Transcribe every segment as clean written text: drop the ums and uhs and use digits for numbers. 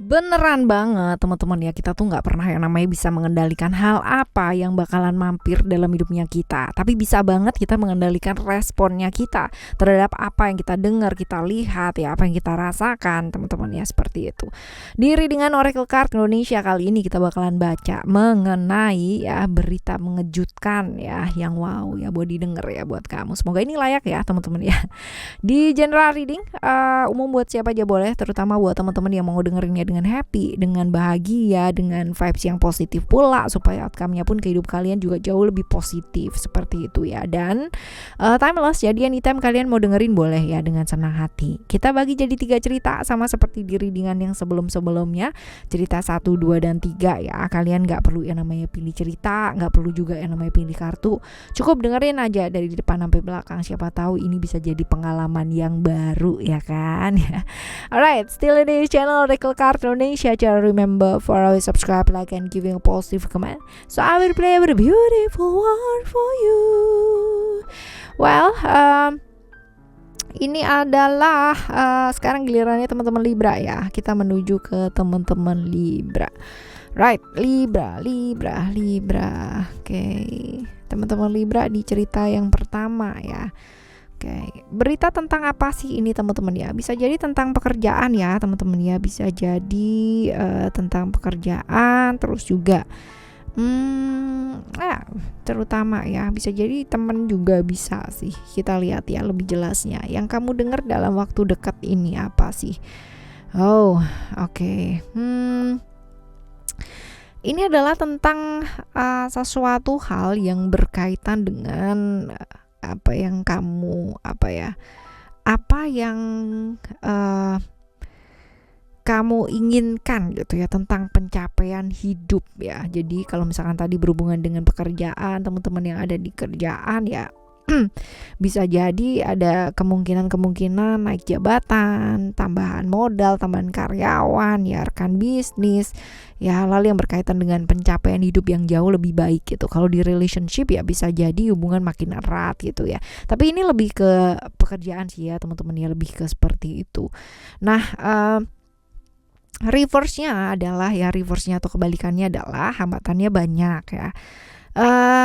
Beneran banget teman-teman ya, kita tuh nggak pernah yang namanya bisa mengendalikan hal apa yang bakalan mampir dalam hidupnya kita. Tapi bisa banget kita mengendalikan responnya kita terhadap apa yang kita dengar, kita lihat ya, apa yang kita rasakan teman-teman ya, seperti itu. Di Readingan Oracle Card Indonesia kali ini kita bakalan baca mengenai ya berita mengejutkan ya, yang wow ya buat didengar ya buat kamu. Semoga ini layak ya teman-teman ya. Di general reading umum buat siapa aja boleh, terutama buat teman-teman yang mau dengerinnya dengan happy, dengan bahagia, dengan vibes yang positif pula, supaya outcome-nya pun ke hidup kalian juga jauh lebih positif seperti itu ya. Dan timeless, jadi anytime kalian mau dengerin boleh ya dengan senang hati. Kita bagi jadi 3 cerita sama seperti di readingan yang sebelum-sebelumnya. Cerita 1, 2, dan 3 ya. Kalian gak perlu yang namanya pilih cerita, gak perlu juga yang namanya pilih kartu. Cukup dengerin aja dari depan sampai belakang. Siapa tahu ini bisa jadi pengalaman yang baru ya kan. Alright, still in this channel Oracle Card Indonesia. Jangan remember for always subscribe, like, and giving a positive comment, so I will play with a beautiful one for you. Well, ini adalah sekarang gilirannya teman-teman Libra ya. Kita menuju ke teman-teman Libra. Right, Libra. Oke, teman-teman Libra di cerita yang pertama ya. Oke, berita tentang apa sih ini teman-teman ya? Bisa jadi tentang pekerjaan ya teman-teman ya. Bisa jadi tentang pekerjaan, terus juga terutama ya bisa jadi teman juga bisa sih. Kita lihat ya lebih jelasnya. Yang kamu dengar dalam waktu dekat ini apa sih? Oh, oke. Ini adalah tentang sesuatu hal yang berkaitan dengan apa yang kamu inginkan gitu ya, tentang pencapaian hidup ya. Jadi kalau misalkan tadi berhubungan dengan pekerjaan, teman-teman yang ada di kerjaan ya bisa jadi ada kemungkinan naik jabatan, tambahan modal, tambahan karyawan, ya rekan bisnis, ya hal-hal yang berkaitan dengan pencapaian hidup yang jauh lebih baik gitu. Kalau di relationship ya bisa jadi hubungan makin erat gitu ya. Tapi ini lebih ke pekerjaan sih ya teman-teman ya, lebih ke seperti itu. Nah, reverse-nya atau kebalikannya adalah hambatannya banyak ya.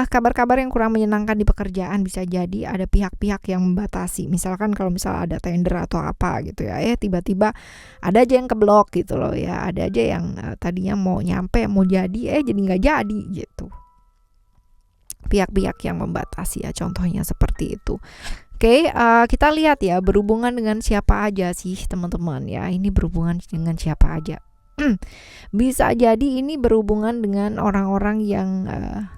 Kabar-kabar yang kurang menyenangkan di pekerjaan, bisa jadi ada pihak-pihak yang membatasi. Misalkan kalau ada tender atau apa gitu ya, tiba-tiba ada aja yang keblok gitu loh ya. Ada aja yang tadinya mau nyampe, mau jadi nggak jadi gitu. Pihak-pihak yang membatasi ya, contohnya seperti itu. Oke, kita lihat ya berhubungan dengan siapa aja sih teman-teman ya. Ini berhubungan dengan siapa aja. Bisa jadi ini berhubungan dengan orang-orang yang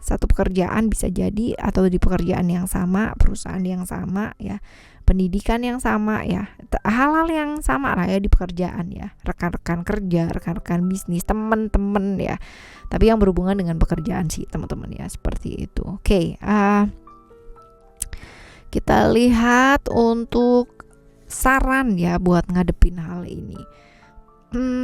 satu pekerjaan, bisa jadi, atau di pekerjaan yang sama, perusahaan yang sama ya, pendidikan yang sama ya, hal-hal yang sama lah ya di pekerjaan ya, rekan-rekan kerja, rekan-rekan bisnis, teman-teman ya, tapi yang berhubungan dengan pekerjaan sih teman-teman ya, seperti itu. Oke, kita lihat untuk saran ya buat ngadepin hal ini.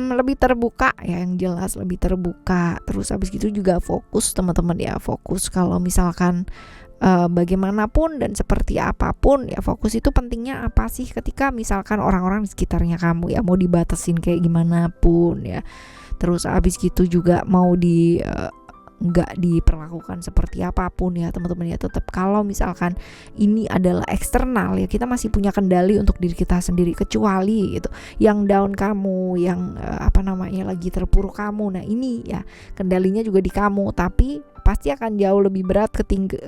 Lebih terbuka ya, yang jelas lebih terbuka. Terus habis gitu juga fokus teman-teman ya, fokus kalau misalkan bagaimanapun dan seperti apapun ya, fokus itu pentingnya apa sih ketika misalkan orang-orang di sekitarnya kamu ya mau dibatasin kayak gimana pun ya. Terus habis gitu juga mau nggak diperlakukan seperti apapun ya teman-teman ya, tetap kalau misalkan ini adalah eksternal ya, kita masih punya kendali untuk diri kita sendiri, kecuali gitu yang down kamu, yang lagi terpuruk kamu. Nah ini ya kendalinya juga di kamu, tapi pasti akan jauh lebih berat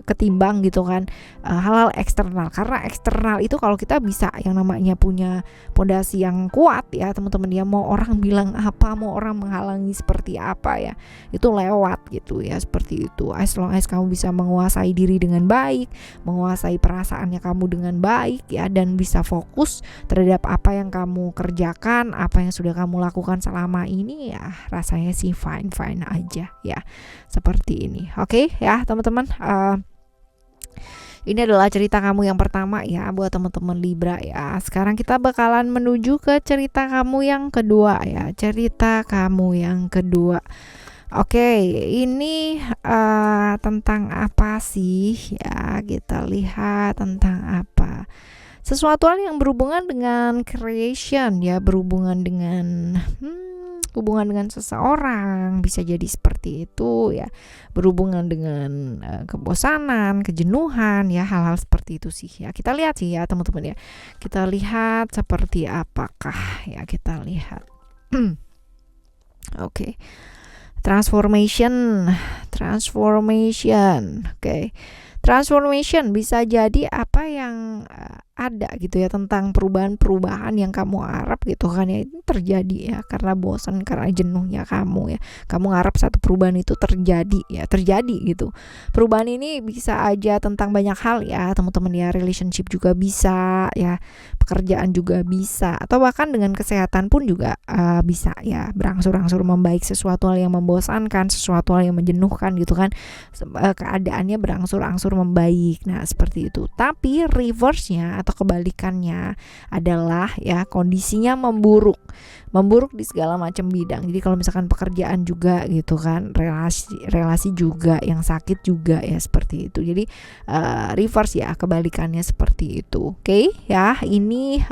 ketimbang gitu kan hal-hal eksternal. Karena eksternal itu kalau kita bisa yang namanya punya pondasi yang kuat ya teman-teman ya, mau orang bilang apa, mau orang menghalangi seperti apa ya, itu lewat gitu ya, seperti itu. As long as kamu bisa menguasai diri dengan baik, menguasai perasaannya kamu dengan baik ya, dan bisa fokus terhadap apa yang kamu kerjakan, apa yang sudah kamu lakukan selama ini ya, rasanya sih fine aja ya, seperti ini. Oke ya teman-teman, ini adalah cerita kamu yang pertama ya buat teman-teman Libra ya. Sekarang kita bakalan menuju ke cerita kamu yang kedua ya. Cerita kamu yang kedua. Oke, ini tentang apa sih ya? Kita lihat tentang apa. Sesuatu hal yang berhubungan dengan creation ya, berhubungan dengan hubungan dengan seseorang, bisa jadi seperti itu ya, berhubungan dengan kebosanan, kejenuhan ya, hal-hal seperti itu sih ya. Kita lihat sih ya teman-teman ya, kita lihat seperti apakah ya, kita lihat. Oke. Transformation. Oke. Transformation bisa jadi apa yang ada gitu ya, tentang perubahan-perubahan yang kamu harap gitu kan ya, itu terjadi ya, karena bosan, karena jenuhnya kamu ya, kamu harap satu perubahan itu terjadi gitu. Perubahan ini bisa aja tentang banyak hal ya teman-teman ya, relationship juga bisa ya, pekerjaan juga bisa, atau bahkan dengan kesehatan pun juga bisa ya, berangsur-angsur membaik. Sesuatu hal yang membosankan, sesuatu hal yang menjenuhkan gitu kan, keadaannya berangsur-angsur membaik. Nah seperti itu. Tapi reverse-nya atau kebalikannya adalah ya, kondisinya memburuk di segala macam bidang. Jadi kalau misalkan pekerjaan juga gitu kan, relasi juga, yang sakit juga ya, seperti itu. Jadi reverse ya, kebalikannya seperti itu. Oke ya, ini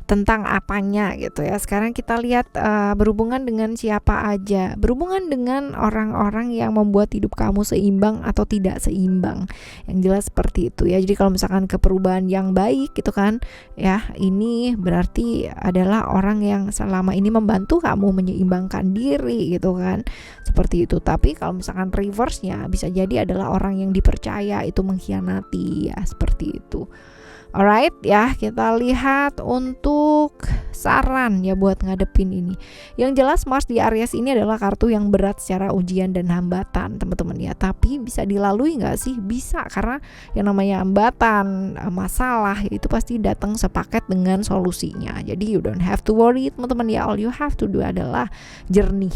tentang apanya gitu ya. Sekarang kita lihat berhubungan dengan siapa aja. Berhubungan dengan orang-orang yang membuat hidup kamu seimbang atau tidak seimbang. Yang jelas seperti itu ya. Jadi kalau misalkan ke perubahan yang baik gitu kan ya, ini berarti adalah orang yang selama ini membantu kamu menyeimbangkan diri gitu kan. Seperti itu. Tapi kalau misalkan reverse-nya bisa jadi adalah orang yang dipercaya itu mengkhianati ya, seperti itu. Alright ya, kita lihat untuk saran ya buat ngadepin ini. Yang jelas Mars di Aries ini adalah kartu yang berat secara ujian dan hambatan teman-teman ya. Tapi bisa dilalui nggak sih? Bisa, karena yang namanya hambatan, masalah itu pasti datang sepaket dengan solusinya. Jadi you don't have to worry teman-teman ya. All you have to do adalah jernih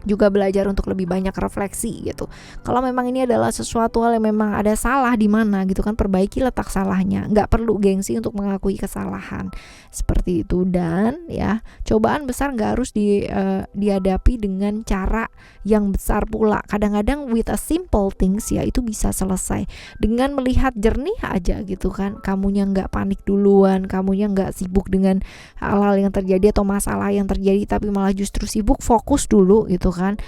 juga belajar untuk lebih banyak refleksi gitu. Kalau memang ini adalah sesuatu hal yang memang ada salah di mana gitu kan, perbaiki letak salahnya. Nggak perlu gengsi untuk mengakui kesalahan seperti itu. Dan ya, cobaan besar nggak harus dihadapi dengan cara yang besar pula. Kadang-kadang with a simple things ya, itu bisa selesai dengan melihat jernih aja gitu kan. Kamunya nggak panik duluan, kamunya nggak sibuk dengan hal-hal yang terjadi atau masalah yang terjadi, tapi malah justru sibuk fokus dulu gitu kan,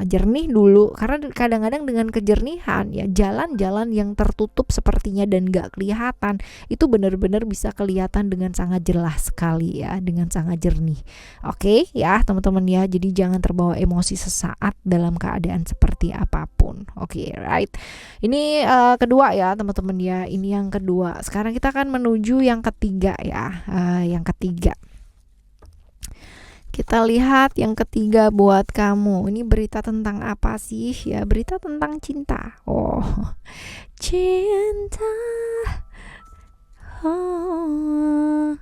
jernih dulu. Karena kadang-kadang dengan kejernihan ya, jalan-jalan yang tertutup sepertinya dan gak kelihatan, itu benar-benar bisa kelihatan dengan sangat jelas sekali ya, dengan sangat jernih. Oke ya teman-teman ya, jadi jangan terbawa emosi sesaat dalam keadaan seperti apapun. Oke, right. Ini kedua ya teman-teman ya, ini yang kedua. Sekarang kita akan menuju yang ketiga ya. Yang ketiga, kita lihat yang ketiga buat kamu. Ini berita tentang apa sih? Ya, berita tentang cinta. Oh, cinta. Oh.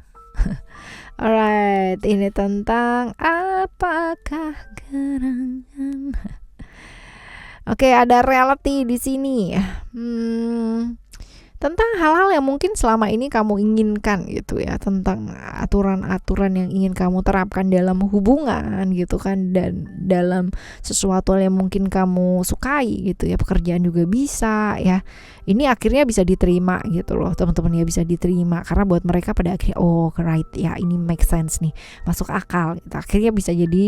Alright, ini tentang apakah gerangan. Oke, ada reality di sini. Tentang hal-hal yang mungkin selama ini kamu inginkan gitu ya, tentang aturan-aturan yang ingin kamu terapkan dalam hubungan gitu kan, dan dalam sesuatu yang mungkin kamu sukai gitu ya, pekerjaan juga bisa ya. Ini akhirnya bisa diterima gitu loh teman-teman ya, bisa diterima karena buat mereka pada akhirnya oh right ya, ini make sense nih, masuk akal gitu. Akhirnya bisa jadi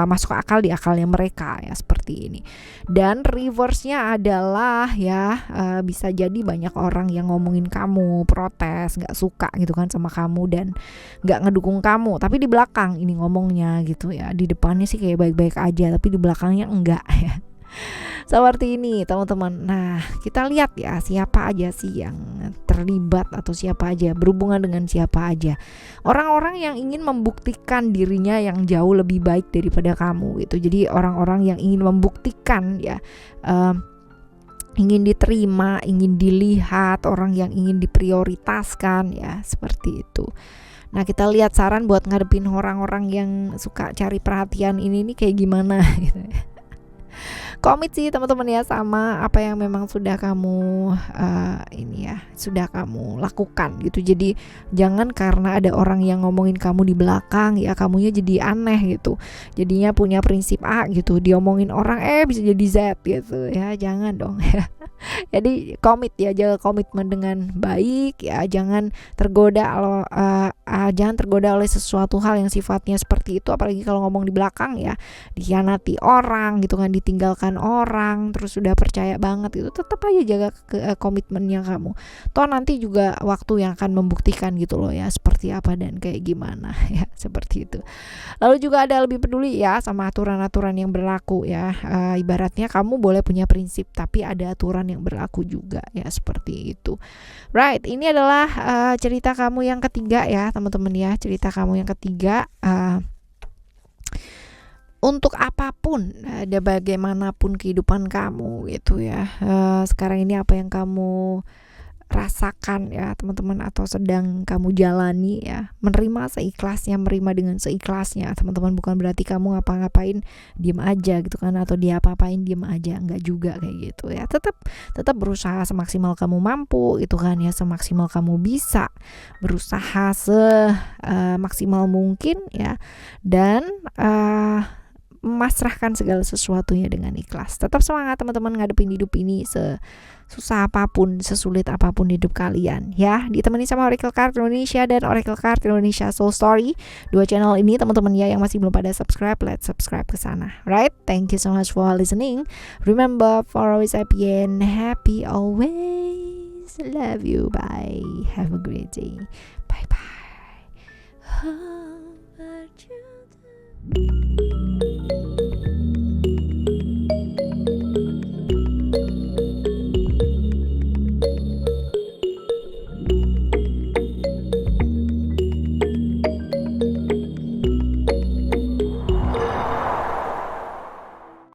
masuk akal di akalnya mereka ya, seperti ini. Dan reverse-nya adalah ya bisa jadi banyak orang yang ngomongin kamu, protes, gak suka gitu kan sama kamu dan gak ngedukung kamu, tapi di belakang ini ngomongnya gitu ya, di depannya sih kayak baik-baik aja tapi di belakangnya enggak ya. Seperti ini teman-teman. Nah, kita lihat ya siapa aja sih yang terlibat atau siapa aja, berhubungan dengan siapa aja. Orang-orang yang ingin membuktikan dirinya yang jauh lebih baik daripada kamu gitu. Jadi orang-orang yang ingin membuktikan ya, ingin diterima, ingin dilihat, orang yang ingin diprioritaskan ya, seperti itu. Nah, kita lihat saran buat ngadepin orang-orang yang suka cari perhatian ini nih kayak gimana gitu ya. komit sih teman-teman ya sama apa yang memang sudah kamu sudah kamu lakukan gitu. Jadi jangan karena ada orang yang ngomongin kamu di belakang ya kamunya jadi aneh gitu, jadinya punya prinsip A gitu, diomongin orang bisa jadi Z gitu ya, jangan dong ya. Jadi komit ya, jaga komitmen dengan baik ya, jangan tergoda oleh sesuatu hal yang sifatnya seperti itu, apalagi kalau ngomong di belakang ya, dikhianati orang gitu kan, ditinggalkan orang, terus sudah percaya banget gitu, tetap aja jaga komitmennya kamu. Toh nanti juga waktu yang akan membuktikan gitu loh ya, seperti apa dan kayak gimana ya, seperti itu. Lalu juga ada lebih peduli ya sama aturan-aturan yang berlaku ya. Ibaratnya kamu boleh punya prinsip tapi ada aturan yang berlaku juga ya, seperti itu. Right, ini adalah cerita kamu yang ketiga ya teman-teman ya, cerita kamu yang ketiga. Untuk apapun, ada bagaimanapun kehidupan kamu gitu ya, sekarang ini apa yang kamu rasakan ya teman-teman, atau sedang kamu jalani ya, menerima seikhlasnya, menerima dengan seikhlasnya teman-teman. Bukan berarti kamu ngapa-ngapain diem aja gitu kan, atau dia apa-apain diem aja, enggak juga kayak gitu ya. Tetap berusaha semaksimal kamu mampu gitu kan ya, semaksimal kamu bisa, berusaha semaksimal mungkin ya, dan memasrahkan segala sesuatunya dengan ikhlas. Tetap semangat teman-teman ngadepin hidup ini, susah apapun, sesulit apapun hidup kalian ya. Ditemani sama Oracle Card Indonesia dan Oracle Card Indonesia Soul Story. Dua channel ini teman-teman ya, yang masih belum pada subscribe, let's subscribe ke sana. Right? Thank you so much for listening. Remember, for always happy and happy always. Love you. Bye. Have a great day. Bye bye.